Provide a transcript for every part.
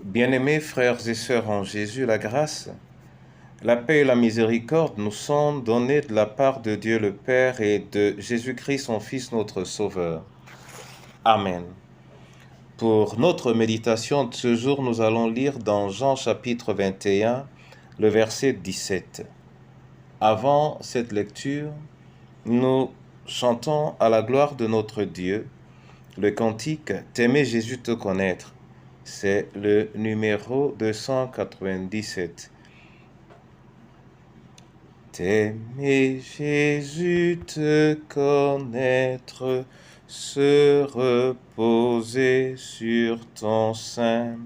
Bien-aimés frères et sœurs en Jésus, la grâce, la paix et la miséricorde nous sont données de la part de Dieu le Père et de Jésus-Christ, son Fils, notre Sauveur. Amen. Pour notre méditation de ce jour, nous allons lire dans Jean chapitre 21, le verset 17. Avant cette lecture, nous chantons à la gloire de notre Dieu le cantique « T'aimer Jésus te connaître ». C'est le numéro 297. T'aimer Jésus te connaître, se reposer sur ton sein,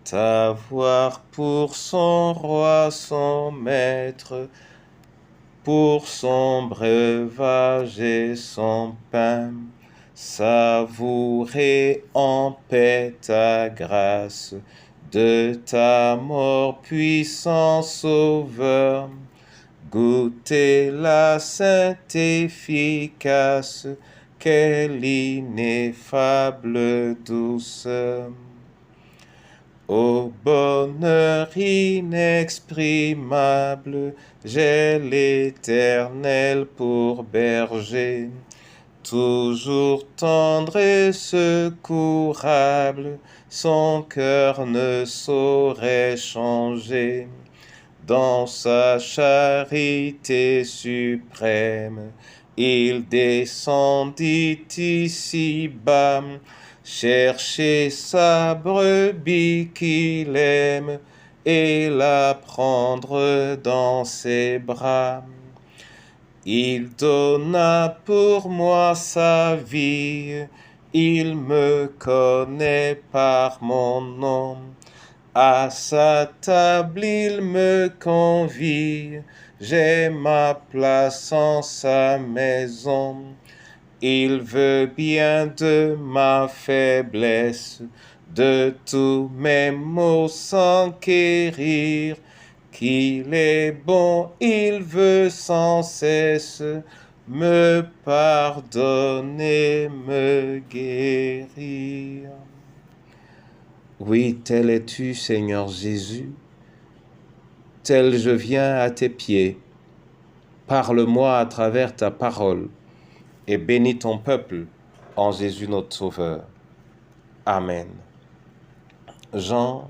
t'avoir pour son roi, son maître, pour son breuvage et son pain, savourer en paix ta grâce, de ta mort puissant sauveur, goûter la sainte efficace, quelle ineffable douceur. Ô bonheur inexprimable, j'ai l'Éternel pour berger, toujours tendre et secourable, son cœur ne saurait changer. Dans sa charité suprême, il descendit ici-bas, chercher sa brebis qu'il aime et la prendre dans ses bras. Il donna pour moi sa vie, il me connaît par mon nom. À sa table il me convie, j'ai ma place en sa maison. Il veut bien de ma faiblesse, de tous mes maux s'enquérir. Qu'il est bon, il veut sans cesse me pardonner, me guérir. Oui, tel es-tu, Seigneur Jésus, tel je viens à tes pieds. Parle-moi à travers ta parole et bénis ton peuple en Jésus notre Sauveur. Amen. Jean,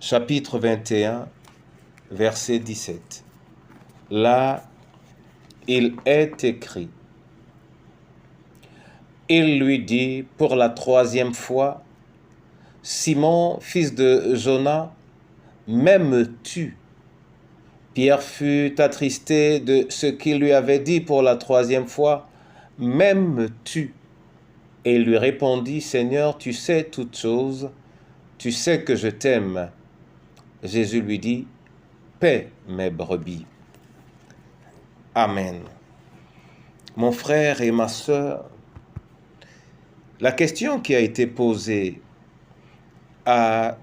chapitre 21, verset 17. Là, il est écrit. Il lui dit pour la 3e fois, Simon, fils de Jonas, m'aimes-tu? Pierre fut attristé de ce qu'il lui avait dit pour la 3e fois, m'aimes-tu? Et il lui répondit, Seigneur, tu sais toutes choses, tu sais que je t'aime. Jésus lui dit, paie mes brebis. Amen. Mon frère et ma sœur, la question qui a été posée à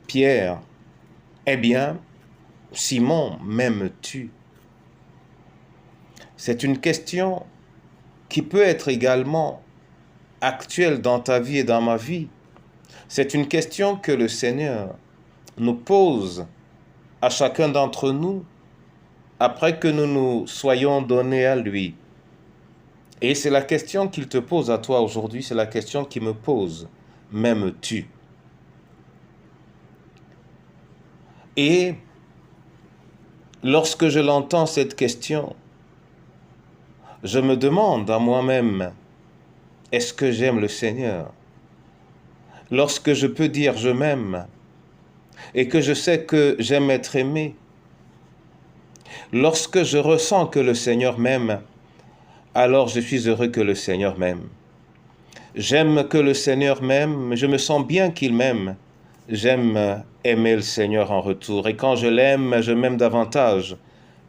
Pierre, eh bien, Simon, m'aimes-tu? C'est une question qui peut être également actuelle dans ta vie et dans ma vie. C'est une question que le Seigneur nous pose à chacun d'entre nous après que nous nous soyons donnés à lui. Et c'est la question qu'il te pose à toi aujourd'hui, c'est la question qu'il me pose. M'aimes-tu? Et lorsque je l'entends cette question, je me demande à moi-même, est-ce que j'aime le Seigneur? Lorsque je peux dire je m'aime et que je sais que j'aime être aimé, lorsque je ressens que le Seigneur m'aime, alors je suis heureux que le Seigneur m'aime. J'aime que le Seigneur m'aime, je me sens bien qu'il m'aime. J'aime aimer le Seigneur en retour. Et quand je l'aime, je m'aime davantage.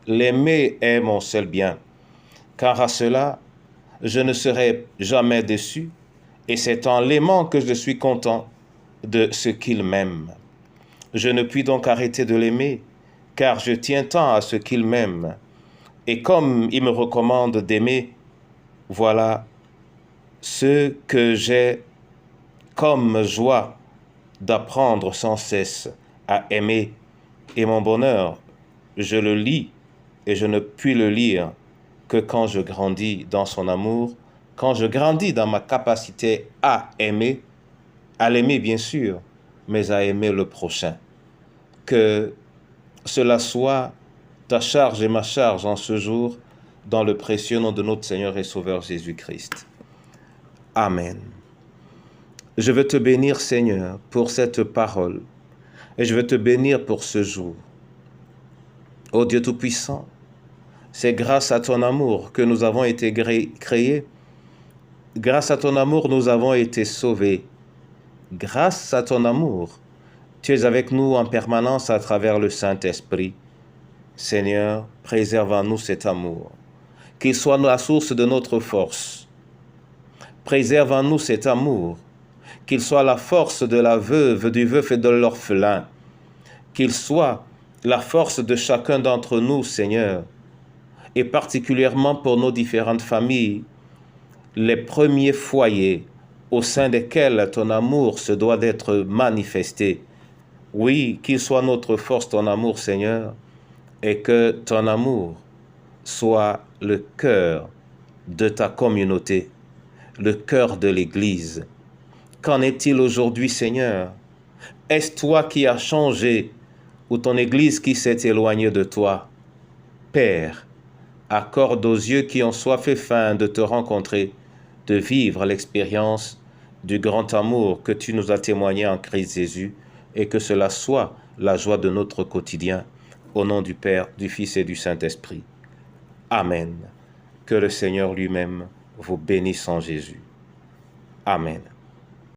L'aimer est mon seul bien. Car à cela, je ne serai jamais déçu. Et c'est en l'aimant que je suis content de ce qu'il m'aime. Je ne puis donc arrêter de l'aimer, car je tiens tant à ce qu'il m'aime. Et comme il me recommande d'aimer, voilà ce que j'ai comme joie d'apprendre sans cesse à aimer. Et mon bonheur, je le lis et je ne puis le lire que quand je grandis dans son amour, quand je grandis dans ma capacité à l'aimer bien sûr, mais à aimer le prochain. Que cela soit ta charge et ma charge en ce jour, dans le précieux nom de notre Seigneur et Sauveur Jésus-Christ. Amen. Je veux te bénir, Seigneur, pour cette parole, et je veux te bénir pour ce jour. Ô Dieu Tout-Puissant, c'est grâce à ton amour que nous avons été créés. Grâce à ton amour, nous avons été sauvés. Grâce à ton amour, tu es avec nous en permanence à travers le Saint-Esprit. Seigneur, préserve en nous cet amour, qu'il soit la source de notre force. Préserve en nous cet amour, qu'il soit la force de la veuve, du veuf et de l'orphelin, qu'il soit la force de chacun d'entre nous, Seigneur, et particulièrement pour nos différentes familles, les premiers foyers au sein desquels ton amour se doit d'être manifesté. Oui, qu'il soit notre force, ton amour, Seigneur, et que ton amour soit le cœur de ta communauté, le cœur de l'Église. Qu'en est-il aujourd'hui, Seigneur? Est-ce toi qui as changé ou ton Église qui s'est éloignée de toi? Père, accorde aux yeux qui ont soif et faim de te rencontrer, de vivre l'expérience du grand amour que tu nous as témoigné en Christ Jésus, et que cela soit la joie de notre quotidien. Au nom du Père, du Fils et du Saint-Esprit. Amen. Que le Seigneur lui-même vous bénisse en Jésus. Amen.